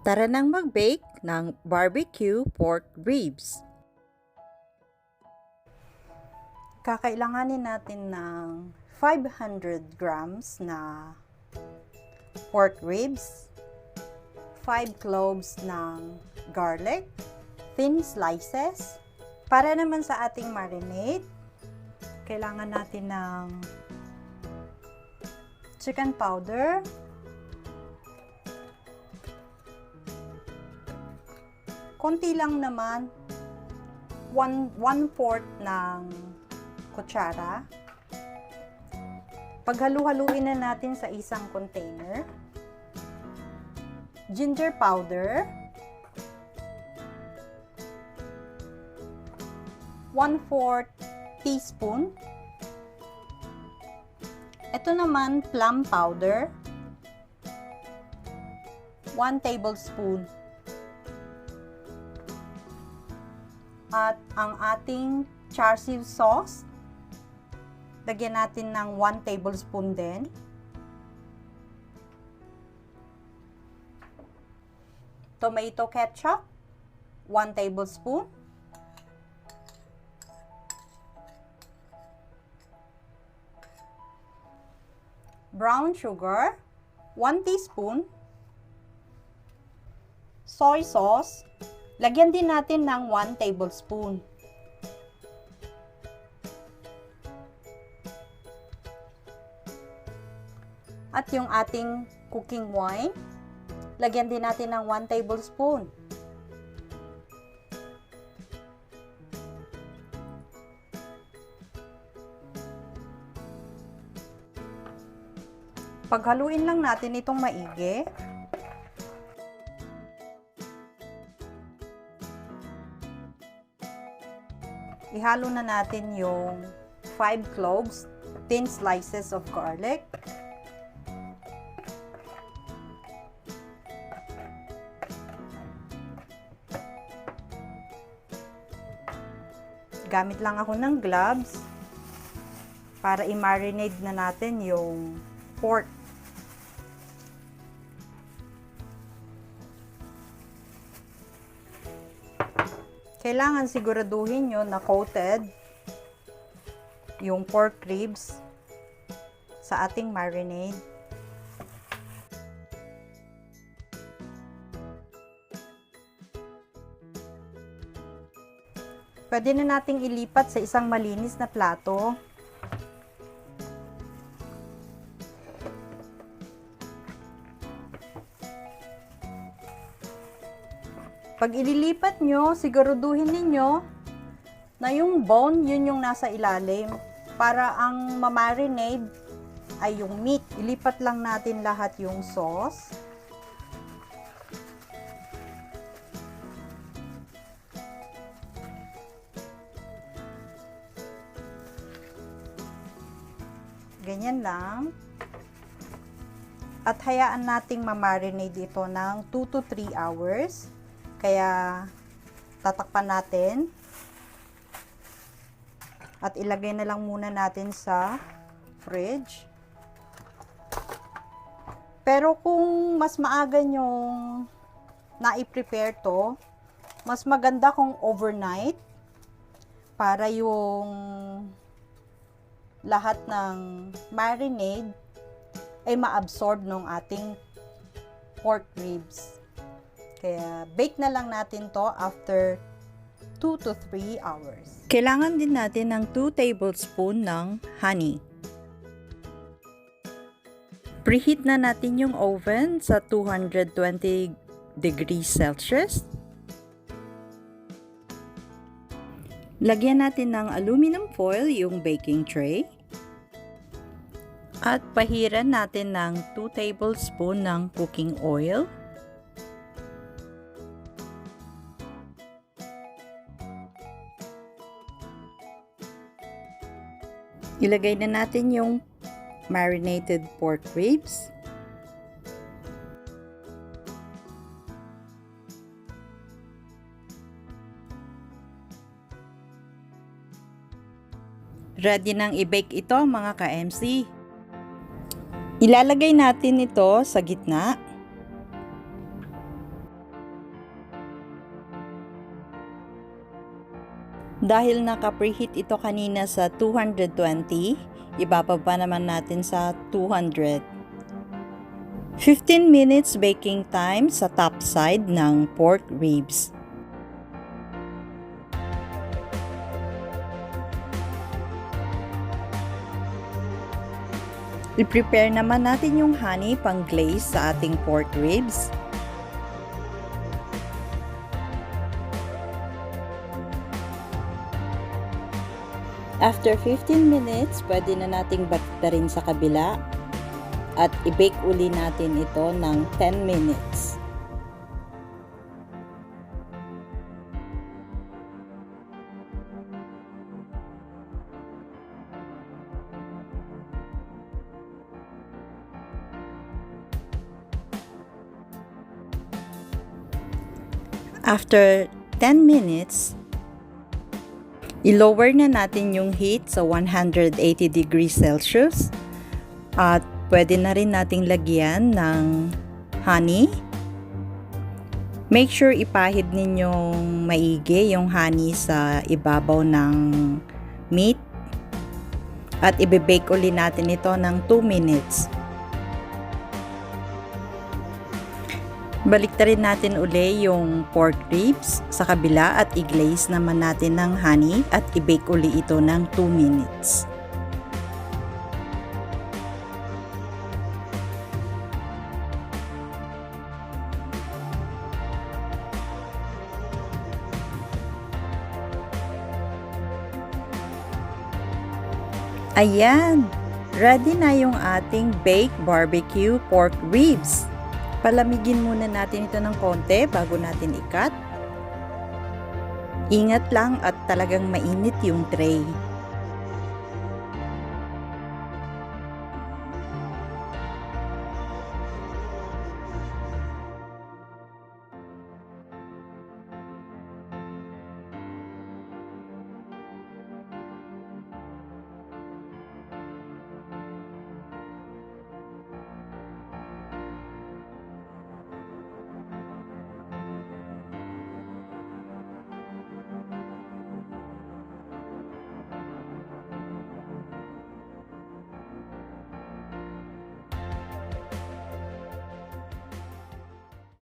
Tara nang mag-bake ng barbecue pork ribs. Kakailanganin natin ng 500 grams na pork ribs, 5 cloves ng garlic, thin slices. Para naman sa ating marinade, kailangan natin ng chicken powder, konti lang naman, 1/4 ng kutsara. Paghalu-haluin na natin sa isang container. Ginger powder, 1/4 teaspoon. Ito naman, plum powder, 1 tablespoon. At ang ating char siu sauce, lagyan natin ng 1 tablespoon din. Tomato ketchup, 1 tablespoon. Brown sugar, 1 teaspoon. Soy sauce, lagyan din natin ng 1 tablespoon. At yung ating cooking wine, lagyan din natin ng 1 tablespoon. Paghaluin lang natin itong maigi. Ihalo na natin yung 5 cloves, thin slices of garlic. Gamit lang ako ng gloves para i-marinate na natin yung pork. Kailangan siguraduhin nyo na coated yung pork ribs sa ating marinade. Pwede na nating ilipat sa isang malinis na plato. Pag ililipat nyo, siguraduhin ninyo na yung bone, yun yung nasa ilalim. Para ang mamarinade ay yung meat. Ilipat lang natin lahat yung sauce. Ganyan lang. At hayaan nating mamarinade ito ng 2 to 3 hours. Kaya tatakpan natin. At ilagay na lang muna natin sa fridge. Pero kung mas maaga nyong na-prepare to, mas maganda kung overnight para yung lahat ng marinade ay ma-absorb ng ating pork ribs. Kaya bake na lang natin to after 2 to 3 hours. Kailangan din natin ng 2 tablespoon ng honey. Preheat na natin yung oven sa 220 degrees Celsius. Lagyan natin ng aluminum foil yung baking tray. At pahiran natin ng 2 tablespoon ng cooking oil. Ilagay na natin yung marinated pork ribs. Ready nang i-bake ito mga ka-MC. Ilalagay natin ito sa gitna. Dahil naka-preheat ito kanina sa 220, ibababa naman natin sa 200. 15 minutes baking time sa top side ng pork ribs. I-prepare naman natin yung honey pang glaze sa ating pork ribs. After 15 minutes, pwede na nating baliktarin sa kabila at i-bake uli natin ito ng 10 minutes. After 10 minutes, i-lower na natin yung heat sa 180 degrees Celsius at pwede na rin nating lagyan ng honey. Make sure ipahid ninyong maigi yung honey sa ibabaw ng meat at i-bake uli natin ito ng 2 minutes. Baliktarin natin uli yung pork ribs sa kabila at i-glaze naman natin ng honey at i-bake uli ito ng 2 minutes. Ayan! Ready na yung ating baked barbecue pork ribs. Palamigin muna natin ito ng konti bago natin i-cut. Ingat lang at talagang mainit yung tray.